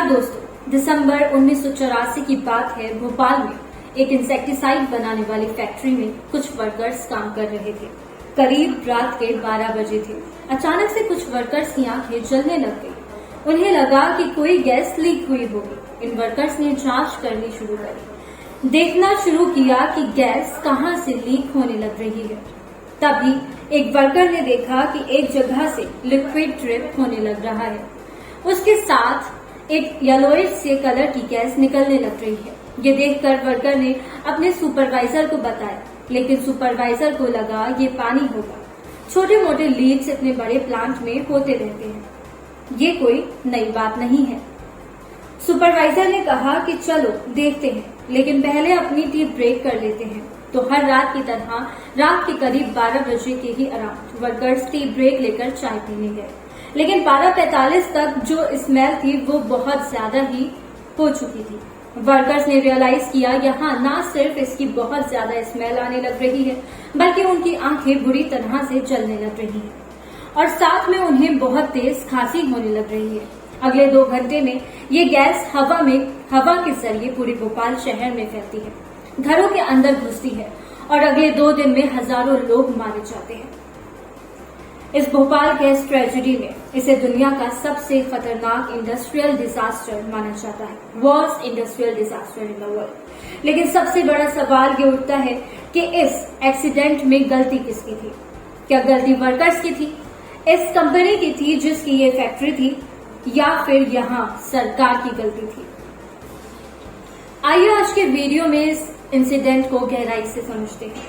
नमस्कार दोस्तों, दिसंबर 1984 की बात है। भोपाल में एक इंसेक्टिसाइड बनाने वाली फैक्ट्री में कुछ वर्कर्स काम कर रहे थे। करीब रात के 12 बजे थे। अचानक से कुछ वर्कर्स की आंखें जलने लग गई। उन्हें लगा कि कोई गैस लीक हुई होगी। इन वर्कर्स ने जांच करनी शुरू करी, देखना शुरू किया कि गैस कहां से लीक होने लग रही है। तभी एक वर्कर ने देखा कि एक जगह से लिक्विड ड्रिप होने लग रहा है। उसके साथ एक येलोइश से कलर की गैस निकलने लग रही है। ये देखकर वर्कर ने अपने सुपरवाइजर को बताया, लेकिन सुपरवाइजर को लगा ये पानी होगा। छोटे मोटे लीक्स इतने बड़े प्लांट में होते रहते हैं, ये कोई नई बात नहीं है। सुपरवाइजर ने कहा कि चलो देखते हैं, लेकिन पहले अपनी टी ब्रेक कर लेते हैं। तो हर रात की तरह रात के करीब 12 बजे के ही अराउंड वर्कर्स टी ब्रेक लेकर चाय पीने गए। लेकिन 12:45 तक जो स्मेल थी वो बहुत ज्यादा ही हो चुकी थी। वर्कर्स ने रियलाइज किया यहाँ न सिर्फ इसकी बहुत ज्यादा स्मेल आने लग रही है, बल्कि उनकी आंखें बुरी तरह से जलने लग रही हैं और साथ में उन्हें बहुत तेज खांसी होने लग रही है। अगले 2 घंटे में ये गैस हवा के जरिए पूरे भोपाल शहर में फैलती है, घरों के अंदर घुसती है और अगले 2 दिन में हजारों लोग मारे जाते हैं। इस भोपाल गैस ट्रेजेडी में इसे दुनिया का सबसे खतरनाक इंडस्ट्रियल डिजास्टर माना जाता है, worst industrial disaster in the world. लेकिन सबसे बड़ा सवाल ये उठता है कि इस एक्सीडेंट में गलती किसकी थी? क्या गलती वर्कर्स की थी, इस कंपनी की थी जिसकी ये फैक्ट्री थी, या फिर यहाँ सरकार की गलती थी? आइए आज के वीडियो में इस इंसिडेंट को गहराई से समझते हैं।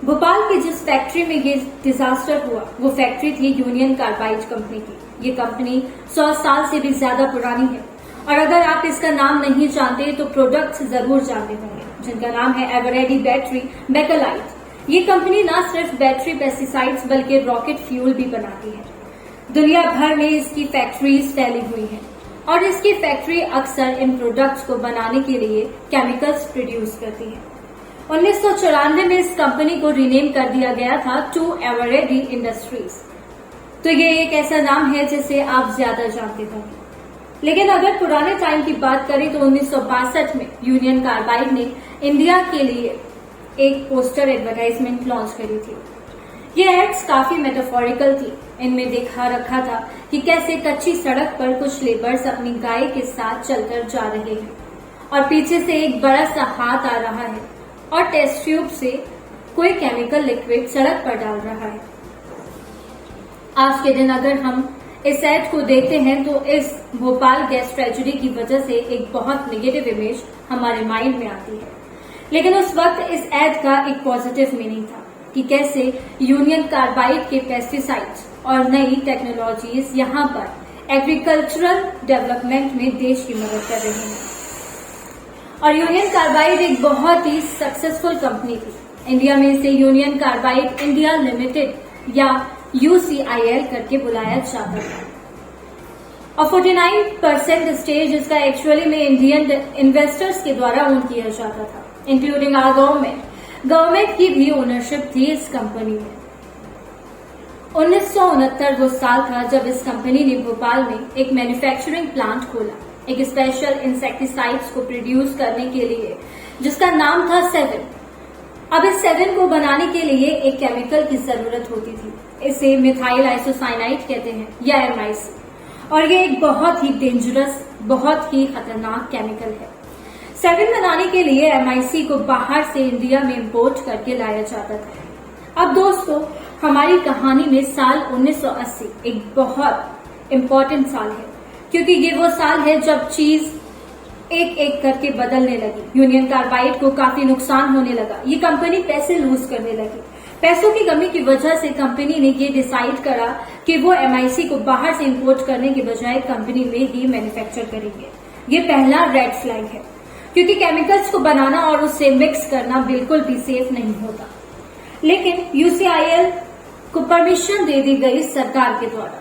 भोपाल की जिस फैक्ट्री में ये डिजास्टर हुआ वो फैक्ट्री थी यूनियन कार्बाइड कंपनी की। ये कंपनी 100 साल से भी ज्यादा पुरानी है और अगर आप इसका नाम नहीं जानते तो प्रोडक्ट्स जरूर जानते होंगे, जिनका नाम है एवरेडी बैटरी बैकलाइट। ये कंपनी न सिर्फ बैटरी पेस्टिसाइड्स बल्कि रॉकेट फ्यूल भी बनाती है। दुनिया भर में इसकी फैक्ट्रीज फैली हुई हैं और इसकी फैक्ट्री अक्सर इन प्रोडक्ट्स को बनाने के लिए केमिकल्स प्रोड्यूस करती है। 1994 में इस कंपनी को रीनेम कर दिया गया था टू एवरेडी इंडस्ट्रीज। तो ये एक ऐसा नाम है जिसे आप ज्यादा जानते होंगे। लेकिन अगर पुराने टाइम की बात करें तो 1962 में यूनियन कार्बाइड ने इंडिया के लिए एक पोस्टर एडवर्टाइजमेंट लॉन्च करी थी। ये एड्स काफी मेटाफोरिकल थी। इनमें दिखा रखा था कि कैसे कच्ची सड़क पर कुछ लेबर्स अपनी गाय के साथ चलकर जा रहे हैं और पीछे से एक बड़ा सा हाथ आ रहा है और टेस्ट ट्यूब से कोई केमिकल लिक्विड सड़क पर डाल रहा है। आज के दिन अगर हम इस एड को देखते हैं तो इस भोपाल गैस ट्रेजेडी की वजह से एक बहुत नेगेटिव इमेज हमारे माइंड में आती है। लेकिन उस वक्त इस एड का एक पॉजिटिव मीनिंग था कि कैसे यूनियन कार्बाइड के पेस्टिसाइड्स और नई टेक्नोलॉजीज यहाँ पर एग्रीकल्चरल डेवलपमेंट में देश की मदद कर रही हैं। और यूनियन कार्बाइड एक बहुत ही सक्सेसफुल कंपनी थी। इंडिया में इसे यूनियन कार्बाइड इंडिया लिमिटेड या UCIL करके बुलाया जाता था और 49% स्टेज इसका एक्चुअली में इंडियन इन्वेस्टर्स के द्वारा ओन किया जाता था, इंक्लूडिंग आवर गवर्नमेंट की भी ओनरशिप थी इस कंपनी में। 1969 वो साल था जब इस कंपनी ने भोपाल में एक मैन्युफैक्चरिंग प्लांट खोला, एक स्पेशल इंसेक्टिसाइड्स को प्रोड्यूस करने के लिए, जिसका नाम था 7। अब इस 7 को बनाने के लिए एक केमिकल की जरूरत होती थी। इसे मिथाइल आइसोसाइनाइड कहते हैं या MIC, और ये एक बहुत ही डेंजरस, बहुत ही खतरनाक केमिकल है। 7 बनाने के लिए MIC को बाहर से इंडिया में इंपोर्ट करके लाया जाता था। अब दोस्तों, हमारी कहानी में साल 1980 एक बहुत इम्पोर्टेंट साल है, क्योंकि ये वो साल है जब चीज एक एक करके बदलने लगी। यूनियन कार्बाइड को काफी नुकसान होने लगा। ये कंपनी पैसे लूज करने लगी। पैसों की कमी की वजह से कंपनी ने ये डिसाइड करा कि वो MIC को बाहर से इंपोर्ट करने के बजाय कंपनी में ही मैन्युफैक्चर करेंगे। ये पहला रेड फ्लैग है, क्योंकि केमिकल्स को बनाना और उससे मिक्स करना बिल्कुल भी सेफ नहीं होता। लेकिन UCIL को परमिशन दे दी गई सरकार के द्वारा।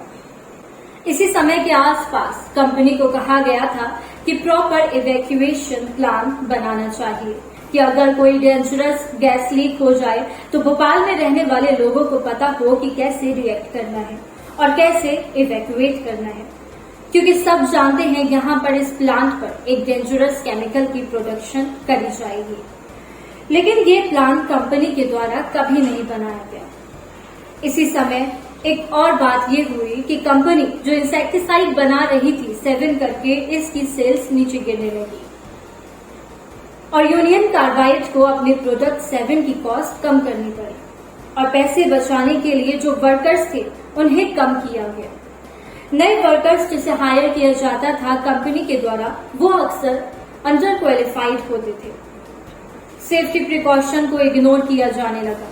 इसी समय के आसपास कंपनी को कहा गया था कि प्रॉपर इवैक्यूएशन प्लान बनाना चाहिए, कि अगर कोई डेंजरस गैस लीक हो जाए तो भोपाल में रहने वाले लोगों को पता हो कि कैसे रिएक्ट करना है और कैसे इवैक्यूएट करना है। क्योंकि सब जानते हैं यहाँ पर इस प्लांट पर एक डेंजरस केमिकल की प्रोडक्शन करी जाएगी। लेकिन ये प्लांट कंपनी के द्वारा कभी नहीं बनाया गया। इसी समय एक और बात ये हुई कि कंपनी जो इंसेक्टिसाइड बना रही थी 7 करके, इसकी सेल्स नीचे गिरने लगी और यूनियन कार्बाइड को अपने प्रोडक्ट 7 की कॉस्ट कम करनी पड़ी और पैसे बचाने के लिए जो वर्कर्स थे उन्हें कम किया गया। नए वर्कर्स जिसे हायर किया जाता था कंपनी के द्वारा, वो अक्सर अंडर क्वालिफाइड होते थे। सेफ्टी प्रिकॉशन को इग्नोर किया जाने लगा।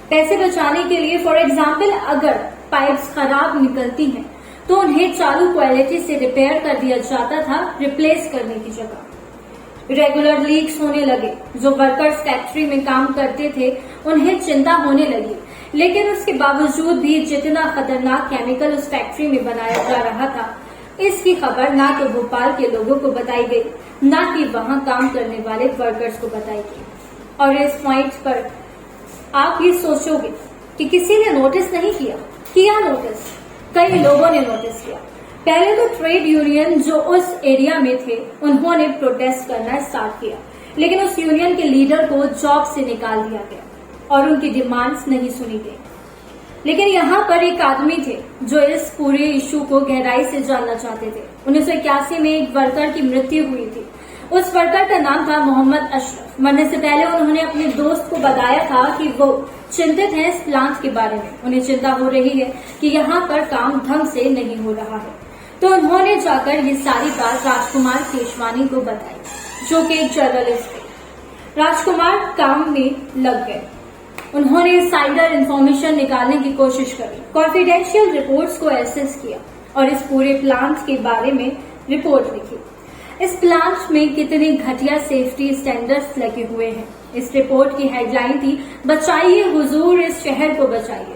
पैसे बचाने के लिए फॉर एग्जाम्पल अगर पाइप्स खराब निकलती हैं तो उन्हें चालू क्वालिटी से रिपेयर कर दिया जाता था, रिप्लेस करने की जगह। रेगुलर लीक्स होने लगे। जो वर्कर्स फैक्ट्री में काम करते थे उन्हें चिंता होने लगी, लेकिन उसके बावजूद भी जितना खतरनाक केमिकल उस फैक्ट्री में बनाया जा रहा था, इसकी खबर ना तो भोपाल के लोगों को बताई गई, ना कि वहां काम करने वाले वर्कर्स को बताई गई। और इस पॉइंट पर आप ये सोचोगे कि किसी ने नोटिस नहीं किया नोटिस, कई लोगों ने नोटिस किया। पहले तो ट्रेड यूनियन जो उस एरिया में थे उन्होंने प्रोटेस्ट करना स्टार्ट किया, लेकिन उस यूनियन के लीडर को जॉब से निकाल दिया गया और उनकी डिमांड्स नहीं सुनी गई। लेकिन यहाँ पर एक आदमी थे जो इस पूरे इशू को गहराई से जानना चाहते थे। 1981 में एक वर्कर की मृत्यु हुई थी। उस वर्कर का नाम था मोहम्मद अशरफ। मरने से पहले उन्होंने अपने दोस्त को बताया था कि वो चिंतित हैं इस प्लांट के बारे में। उन्हें चिंता हो रही है कि यहाँ पर काम ढंग से नहीं हो रहा है। तो उन्होंने जाकर ये सारी बात राजकुमार केशवानी को बताई, जो कि एक जर्नलिस्ट थे। राजकुमार काम में लग गए। उन्होंने साइडर इंफॉर्मेशन निकालने की कोशिश करी, कॉन्फिडेंशियल रिपोर्ट्स को एसेस किया और इस पूरे प्लांट के बारे में रिपोर्ट लिखी। इस प्लांट में कितने घटिया सेफ्टी स्टैंडर्ड्स लगे हुए हैं। इस रिपोर्ट की हेडलाइन थी, बचाइए हुजूर इस शहर को बचाइए।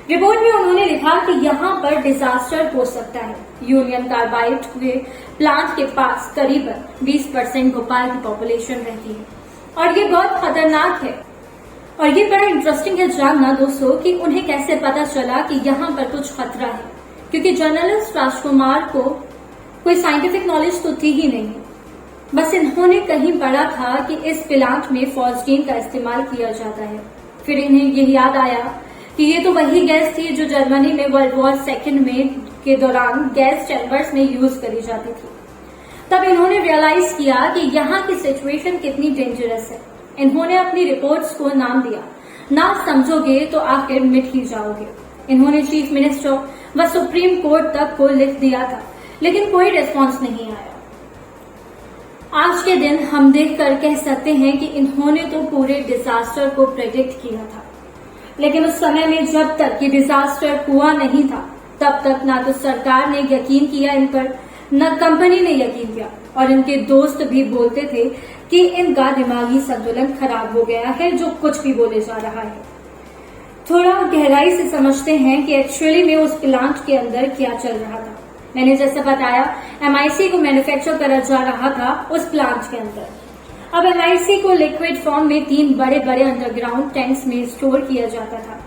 रिपोर्ट में उन्होंने लिखा कि यहाँ पर डिजास्टर हो सकता है। यूनियन कार्बाइड के प्लांट के पास करीबन 20% भोपाल की पॉपुलेशन रहती है और ये बहुत खतरनाक है। और ये बड़ा इंटरेस्टिंग है जानना दोस्तों कि उन्हें कैसे पता चला कि यहाँ पर कुछ खतरा है, क्योंकि जर्नलिस्ट राजकुमार को कोई साइंटिफिक नॉलेज तो थी ही नहीं। बस इन्होंने कहीं पढ़ा था कि इस प्लांट में फॉस्फीन का इस्तेमाल किया जाता है। फिर इन्हें ये याद आया कि ये तो वही गैस थी जो जर्मनी में वर्ल्ड वॉर सेकेंड में के दौरान गैस चैम्बर्स में यूज करी जाती थी। तब इन्होंने रियलाइज किया कि यहाँ की सिचुएशन कितनी डेंजरस है। इन्होंने अपनी रिपोर्ट्स को नाम दिया, ना समझोगे तो आखिर मिट ही जाओगे। इन्होंने चीफ मिनिस्टर व सुप्रीम कोर्ट तक को लिख दिया था, लेकिन कोई रिस्पॉन्स नहीं आया। आज के दिन हम देखकर कह सकते हैं कि इन्होंने तो पूरे डिजास्टर को प्रेडिक्ट किया था, लेकिन उस समय में जब तक ये डिजास्टर हुआ नहीं था तब तक ना तो सरकार ने यकीन किया इन पर, न कंपनी ने यकीन किया। और इनके दोस्त भी बोलते थे कि इनका दिमागी संतुलन खराब हो गया है, जो कुछ भी बोले जा रहा है। थोड़ा गहराई से समझते हैं कि एक्चुअली में उस प्लांट के अंदर क्या चल रहा था। मैंने जैसा बताया, MIC को मैन्युफैक्चर करा जा रहा था उस प्लांट के अंदर। अब MIC को लिक्विड फॉर्म में 3 बड़े बड़े अंडरग्राउंड टैंक्स में स्टोर किया जाता था,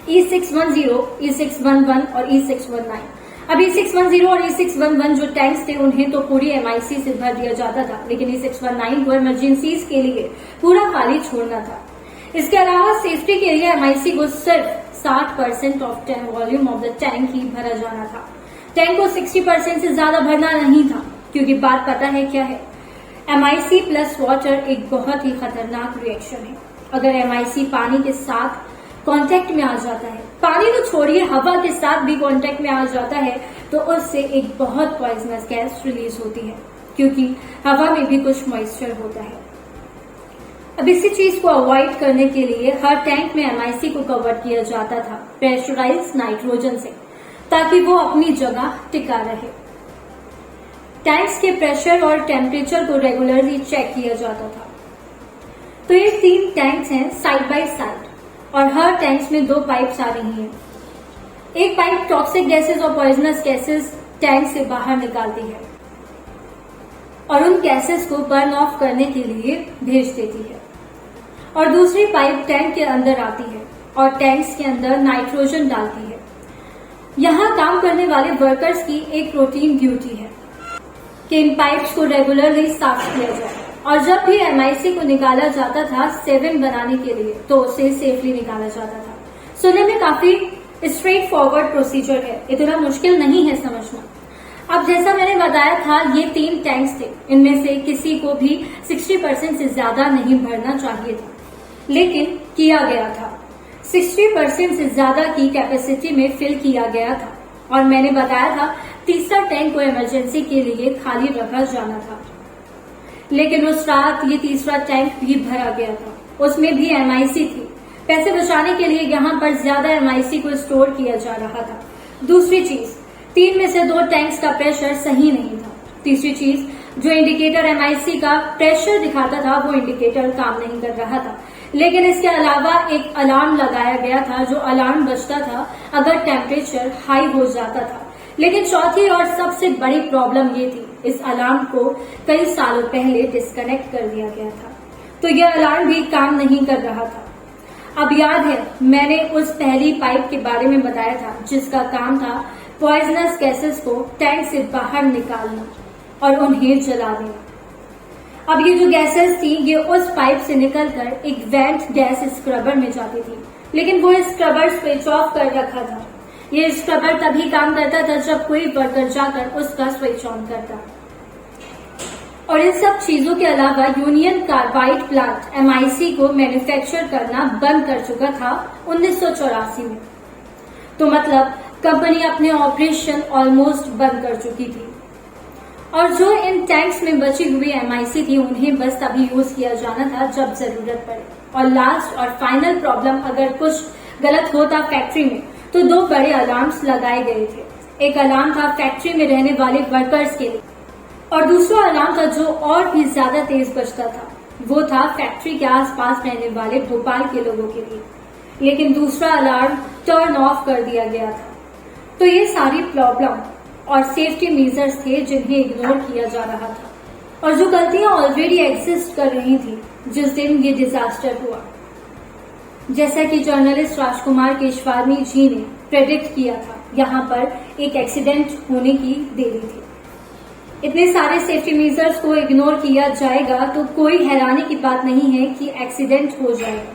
E610, E611 और E619। अब E610 और E611 जो टैंक्स थे उन्हें तो पूरी MIC से भर दिया जाता था, लेकिन E619 को इमरजेंसीज के लिए पूरा खाली छोड़ना था। इसके अलावा सेफ्टी के लिए MIC को सिर्फ 60% of volume of the tank ही भरा जाना था। टैंक को 60% से ज्यादा भरना नहीं था, क्योंकि बात पता है क्या है, MIC प्लस वाटर एक बहुत ही खतरनाक रिएक्शन है। अगर MIC पानी के साथ कांटेक्ट में आ जाता है, पानी तो छोड़िए हवा के साथ भी कांटेक्ट में आ जाता है, तो उससे एक बहुत पॉइजनस गैस रिलीज होती है, क्योंकि हवा में भी कुछ मॉइस्चर होता है। अब इसी चीज को अवॉइड करने के लिए हर टैंक में MIC को कवर किया जाता था प्रेशराइज्ड नाइट्रोजन से, ताकि वो अपनी जगह टिका रहे। टैंक्स के प्रेशर और टेम्परेचर को रेगुलरली चेक किया जाता था। तो ये 3 टैंक्स हैं साइड बाय साइड और हर टैंक्स में 2 पाइप्स आ रही हैं। एक पाइप टॉक्सिक गैसेस और पॉइजनस गैसेस टैंक से बाहर निकालती है और उन गैसेस को बर्न ऑफ करने के लिए भेज देती है, और दूसरी पाइप टैंक के अंदर आती है और टैंक्स के अंदर नाइट्रोजन डालती है। यहाँ काम करने वाले वर्कर्स की एक रूटीन ड्यूटी है कि इन पाइप्स को रेगुलरली साफ किया जाए और जब भी एमआईसी को निकाला जाता था 7 बनाने के लिए तो उसे सेफली निकाला जाता था। सुनने में काफी स्ट्रेट फॉरवर्ड प्रोसीजर है, इतना मुश्किल नहीं है समझना। अब जैसा मैंने बताया था ये 3 टैंक्स थे, इनमें से किसी को भी 60% से ज्यादा नहीं भरना चाहिए था, लेकिन किया गया था। 60% से ज्यादा की कैपेसिटी में फिल किया गया था और मैंने बताया था तीसरा टैंक को इमरजेंसी के लिए खाली रखा जाना था, लेकिन उस रात ये तीसरा टैंक भी भरा गया था, उसमें भी एमआईसी थी। पैसे बचाने के लिए यहाँ पर ज्यादा एमआईसी को स्टोर किया जा रहा था। दूसरी चीज, 3 में से 2 टैंक्स का प्रेशर सही नहीं था। तीसरी चीज, जो इंडिकेटर एमआईसी का प्रेशर दिखाता था वो इंडिकेटर काम नहीं कर रहा था, लेकिन इसके अलावा एक अलार्म लगाया गया था जो अलार्म बजता था अगर टेम्परेचर हाई हो जाता था। लेकिन चौथी और सबसे बड़ी प्रॉब्लम ये थी, इस अलार्म को कई सालों पहले डिस्कनेक्ट कर दिया गया था, तो यह अलार्म भी काम नहीं कर रहा था। अब याद है मैंने उस पहली पाइप के बारे में बताया था जिसका काम था पॉइजनस गैसेस को टैंक से बाहर निकालना और उन्हें जला देना। अब ये जो गैसेस थी ये उस पाइप से निकलकर एक वेंट गैस स्क्रबर में जाती थी, लेकिन वो स्क्रबर स्विच ऑफ कर रखा था। ये स्क्रबर तभी काम करता था जब कोई वर्कर जाकर उसका स्विच ऑन करता। और इन सब चीजों के अलावा यूनियन कार्बाइड प्लांट एमआईसी को मैन्युफैक्चर करना बंद कर चुका था 1984 में, तो मतलब कंपनी अपने ऑपरेशन ऑलमोस्ट बंद कर चुकी थी और जो इन टैंक्स में बची हुई एमआईसी थी उन्हें बस तभी यूज किया जाना था जब जरूरत पड़े। और लास्ट और फाइनल प्रॉब्लम, अगर कुछ गलत होता फैक्ट्री में तो 2 बड़े अलार्म्स लगाए गए थे। एक अलार्म था फैक्ट्री में रहने वाले वर्कर्स के लिए और दूसरा अलार्म था जो और भी ज्यादा तेज बजता था, वो था फैक्ट्री के आसपास रहने वाले भोपाल के लोगों के लिए, लेकिन दूसरा अलार्म टर्न ऑफ कर दिया गया था। तो ये सारी प्रॉब्लम और सेफ्टी मेजर्स थे जिन्हें इग्नोर किया जा रहा था और जो गलतियां ऑलरेडी एग्जिस्ट कर रही थी जिस दिन ये डिजास्टर हुआ। जैसा कि जर्नलिस्ट राजकुमार केशवानी जी ने प्रेडिक्ट किया था, यहाँ पर एक एक्सीडेंट होने की देरी थी। इतने सारे सेफ्टी मेजर्स को इग्नोर किया जाएगा तो कोई हैरानी की बात नहीं है कि एक्सीडेंट हो जाएगा।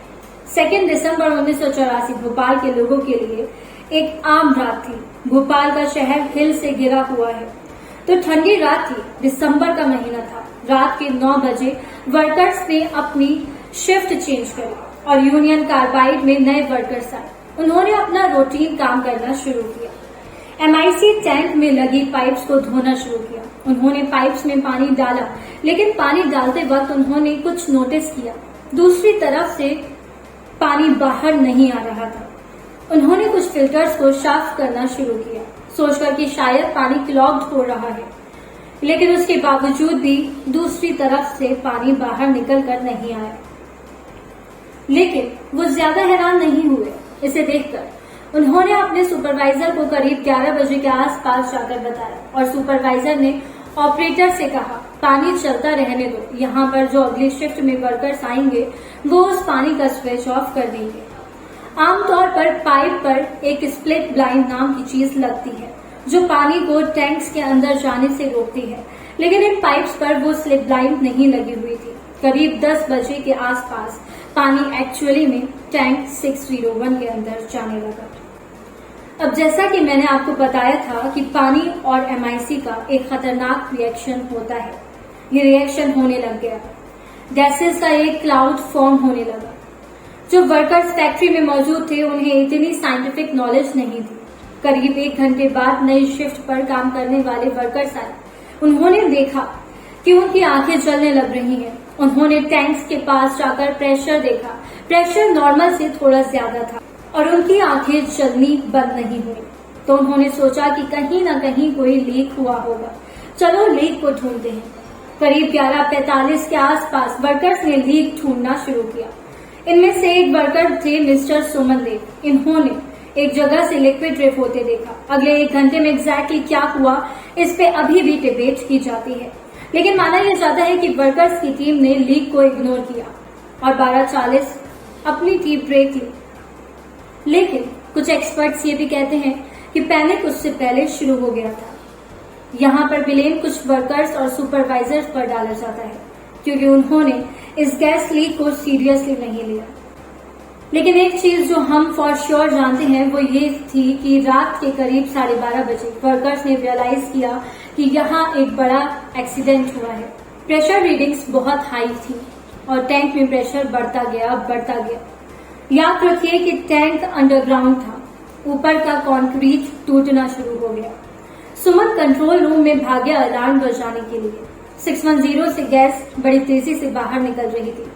2 दिसंबर 1984 भोपाल के लोगों के लिए एक आम रात थी। भोपाल का शहर हिल से घिरा हुआ है, तो ठंडी रात थी, दिसंबर का महीना था। रात के 9 बजे वर्कर्स ने अपनी शिफ्ट चेंज करी और यूनियन कार्बाइड में नए वर्कर्स आए। उन्होंने अपना रूटीन काम करना शुरू किया। एमआईसी टैंक में लगी पाइप्स को धोना शुरू किया। उन्होंने पाइप्स में पानी डाला, लेकिन पानी डालते वक्त उन्होंने कुछ नोटिस किया, दूसरी तरफ से पानी बाहर नहीं आ रहा था। उन्होंने कुछ फिल्टर्स को साफ करना शुरू किया, सोचकर कि शायद पानी क्लॉग्ड हो रहा है, लेकिन उसके बावजूद भी दूसरी तरफ से पानी बाहर निकल कर नहीं आया। लेकिन वो ज्यादा हैरान नहीं हुए इसे देखकर। उन्होंने अपने सुपरवाइजर को करीब 11 बजे के आसपास जाकर बताया और सुपरवाइजर ने ऑपरेटर से कहा, पानी चलता रहने दो, यहाँ पर जो अगली शिफ्ट में वर्कर्स आएंगे वो उस पानी का स्विच ऑफ कर देंगे। आमतौर पर पाइप पर एक स्प्लिट ब्लाइंड नाम की चीज लगती है जो पानी को टैंक्स के अंदर जाने से रोकती है, लेकिन इन पाइप्स पर वो स्लिप ब्लाइंड नहीं लगी हुई थी। करीब 10 बजे के आसपास पानी एक्चुअली में टैंक 601 के अंदर जाने लगा। अब जैसा कि मैंने आपको बताया था कि पानी और एमआईसी का एक खतरनाक रिएक्शन होता है, ये रिएक्शन होने लग गया। गैसेस का एक क्लाउड फॉर्म होने लगा। जो वर्कर्स फैक्ट्री में मौजूद थे उन्हें इतनी साइंटिफिक नॉलेज नहीं थी। करीब 1 घंटे बाद नई शिफ्ट पर काम करने वाले वर्कर्स आए। उन्होंने देखा कि उनकी आंखें जलने लग रही हैं। उन्होंने टैंक्स के पास जाकर प्रेशर देखा, प्रेशर नॉर्मल से थोड़ा ज्यादा था और उनकी आंखें जलनी बंद नहीं हुई। तो उन्होंने सोचा कि कहीं ना कहीं कोई लीक हुआ होगा, चलो लीक को ढूंढते हैं। करीब 11:45 के आसपास वर्कर्स ने लीक ढूंढना शुरू किया। इनमें से एक वर्कर थे मिस्टर सुमन देव। इन्होंने एक जगह से लिक्विड ड्रिप होते देखा। अगले 1 घंटे में एग्जैक्टली क्या हुआ इस पे अभी भी डिबेट की जाती है, लेकिन माना यह जाता है कि वर्कर्स की टीम ने लीक को इग्नोर किया और 12:40 अपनी टी ब्रेक ली। लेकिन कुछ एक्सपर्ट्स ये भी कहते हैं कि पैनिक उससे पहले शुरू हो गया था। यहाँ पर ब्लेम कुछ वर्कर्स और सुपरवाइजर्स पर डाला जाता है क्योंकि उन्होंने इस गैस लीक को सीरियसली नहीं लिया। लेकिन एक चीज जो हम फॉर श्योर जानते हैं वो ये थी कि रात के करीब 12:30 बजे वर्कर्स ने रियलाइज किया कि यहाँ एक बड़ा एक्सीडेंट हुआ है। प्रेशर रीडिंग्स बहुत हाई थी और टैंक में प्रेशर बढ़ता गया। याद रखिए कि टैंक अंडरग्राउंड था, ऊपर का कंक्रीट टूटना शुरू हो गया। सुमन कंट्रोल रूम में भागे अलार्म बजाने के लिए। 610 से गैस बड़ी तेजी से बाहर निकल रही थी।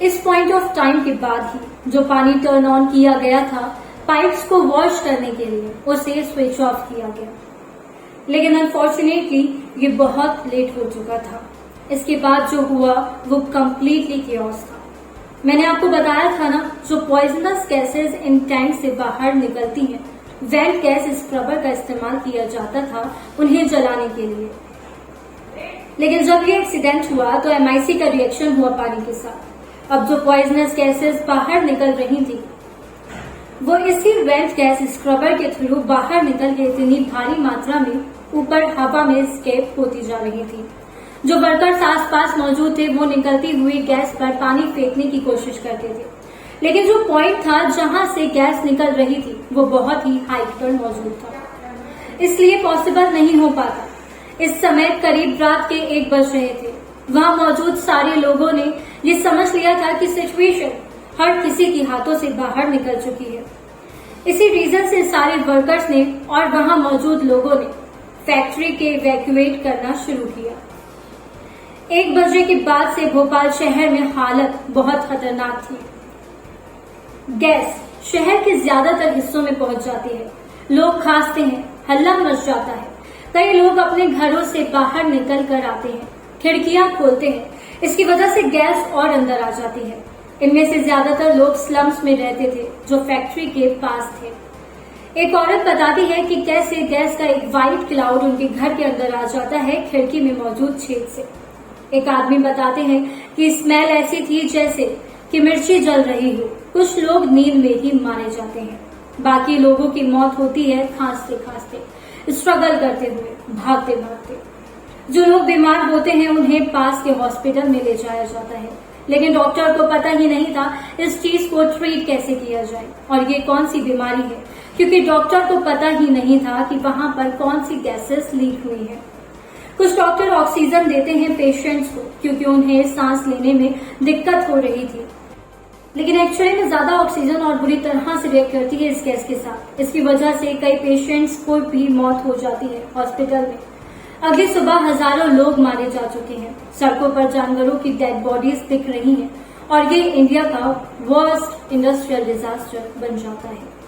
इस पॉइंट ऑफ टाइम के बाद ही जो पानी टर्न ऑन किया गया था पाइप्स को वॉश करने के लिए, उसे स्विच ऑफ किया गया। लेकिन अनफॉर्चुनेटली ये बहुत लेट हो चुका था। इसके बाद जो हुआ वो कंप्लीटली केओस था। मैंने आपको बताया था ना, जो पॉइजनस गैसेस इन टैंक से बाहर निकलती हैं, वेंट गैस स्क्रबर का इस्तेमाल किया जाता था उन्हें जलाने के लिए। लेकिन जब ये एक्सीडेंट हुआ तो एमआईसी का रिएक्शन हुआ पानी के साथ। अब जो पॉइजनस गैसेस बाहर निकल रही थी वो इसी वेंट गैस स्क्रबर के थ्रू बाहर निकल के इतनी भारी मात्रा में ऊपर हवा में स्केप होती जा रही थी। जो वर्कर्स आसपास मौजूद थे वो निकलती हुई गैस पर पानी फेंकने की कोशिश करते थे, लेकिन जो पॉइंट था जहां से गैस निकल रही थी वो बहुत ही हाइट पर मौजूद था, इसलिए पॉसिबल नहीं हो पाता। इस समय करीब रात के 1 बज रहे थे। वहां मौजूद सारे लोगों ने ये समझ लिया था कि सिचुएशन हर किसी के हाथों से बाहर निकल चुकी है। इसी रीजन से सारे वर्कर्स ने और वहां मौजूद लोगों ने फैक्ट्री के इवैक्यूएट करना शुरू किया। 1 बजे के बाद से भोपाल शहर में हालत बहुत खतरनाक थी। गैस शहर के ज्यादातर हिस्सों में पहुंच जाती है। लोग खांसते हैं, हल्ला मच जाता है। कई लोग अपने घरों से बाहर निकल कर आते हैं, खिड़कियां खोलते हैं। इसकी वजह से गैस और अंदर आ जाती है। इनमें से ज्यादातर लोग स्लम्स में रहते थे जो फैक्ट्री के पास थे। एक औरत बताती है कि कैसे गैस का एक व्हाइट क्लाउड उनके घर के अंदर आ जाता है खिड़की में मौजूद छेद से। एक आदमी बताते हैं कि स्मेल ऐसी थी जैसे कि मिर्ची जल रही हो। कुछ लोग नींद में ही मारे जाते हैं। बाकी लोगों की मौत होती है खांसते खांसते, स्ट्रगल करते हुए, भागते भागते। जो लोग बीमार होते हैं उन्हें पास के हॉस्पिटल में ले जाया जाता है, लेकिन डॉक्टर को पता ही नहीं था इस चीज को ट्रीट कैसे किया जाए और ये कौन सी बीमारी है, क्योंकि डॉक्टर को पता ही नहीं था कि वहां पर कौन सी गैसेस लीक हुई है। कुछ डॉक्टर ऑक्सीजन देते हैं पेशेंट्स को क्योंकि उन्हें सांस लेने में दिक्कत हो रही थी, लेकिन एक्चुअली में ज्यादा ऑक्सीजन और बुरी तरह से रिएक्ट करती है इस गैस के साथ। इसकी वजह से कई पेशेंट्स को भी मौत हो जाती है हॉस्पिटल में। अगली सुबह हजारों लोग मारे जा चुके हैं। सड़कों पर जानवरों की डेड बॉडीज दिख रही हैं और ये इंडिया का वर्स्ट इंडस्ट्रियल डिजास्टर बन जाता है।